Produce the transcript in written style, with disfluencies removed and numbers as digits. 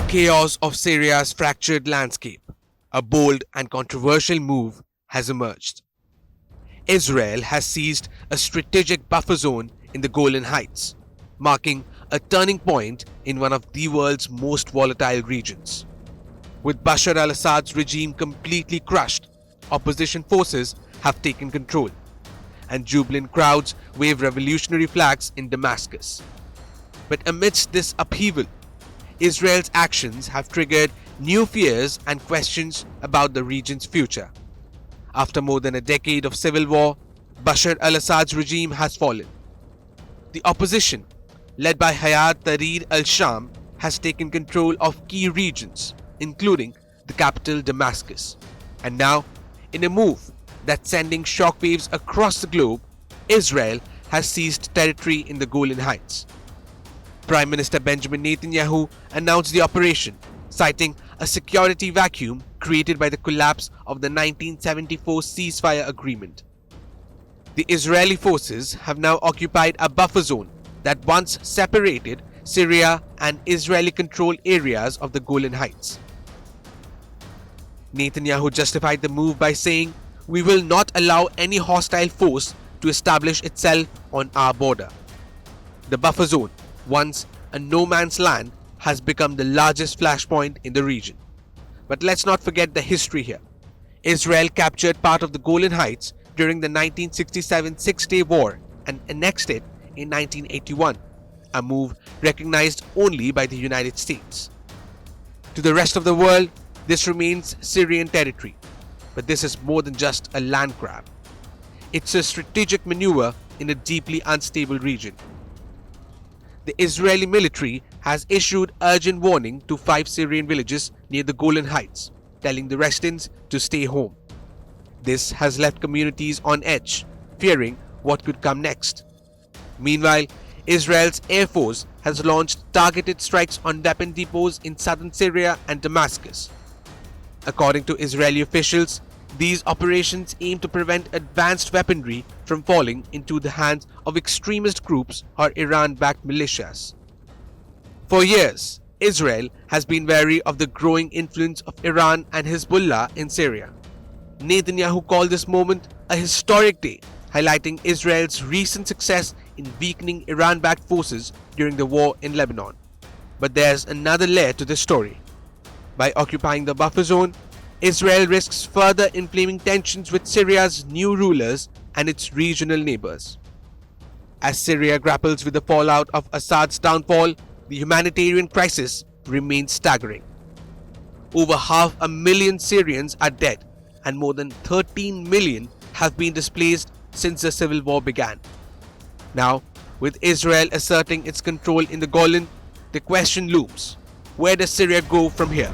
chaos of Syria's fractured landscape, a bold and controversial move has emerged. Israel has seized a strategic buffer zone in the Golan Heights, marking a turning point in one of the world's most volatile regions. With Bashar al-Assad's regime completely crushed, opposition forces have taken control, and jubilant crowds wave revolutionary flags in Damascus. But amidst this upheaval, Israel's actions have triggered new fears and questions about the region's future. After more than a decade of civil war, Bashar al-Assad's regime has fallen. The opposition, led by Hayat Tahrir al-Sham, has taken control of key regions, including the capital Damascus. And now, in a move that's sending shockwaves across the globe, Israel has seized territory in the Golan Heights. Prime Minister Benjamin Netanyahu announced the operation, citing a security vacuum created by the collapse of the 1974 ceasefire agreement. The Israeli forces have now occupied a buffer zone that once separated Syria and Israeli-controlled areas of the Golan Heights. Netanyahu justified the move by saying, "We will not allow any hostile force to establish itself on our border." The buffer zone, once a no-man's land, has become the largest flashpoint in the region. But let's not forget the history here. Israel captured part of the Golan Heights during the 1967 Six-Day War and annexed it in 1981, a move recognized only by the United States. To the rest of the world, this remains Syrian territory, but this is more than just a land grab. It's a strategic maneuver in a deeply unstable region. The Israeli military has issued urgent warning to 5 Syrian villages near the Golan Heights, telling the residents to stay home. This has left communities on edge, fearing what could come next. Meanwhile, Israel's Air Force has launched targeted strikes on weapon depots in southern Syria and Damascus. According to Israeli officials, these operations aim to prevent advanced weaponry from falling into the hands of extremist groups or Iran-backed militias. For years, Israel has been wary of the growing influence of Iran and Hezbollah in Syria. Netanyahu called this moment a historic day, highlighting Israel's recent success in weakening Iran-backed forces during the war in Lebanon. But there's another layer to this story. By occupying the buffer zone, Israel risks further inflaming tensions with Syria's new rulers and its regional neighbors. As Syria grapples with the fallout of Assad's downfall, the humanitarian crisis remains staggering. Over 500,000 Syrians are dead, and more than 13 million have been displaced since the civil war began. Now, with Israel asserting its control in the Golan, the question looms: where does Syria go from here?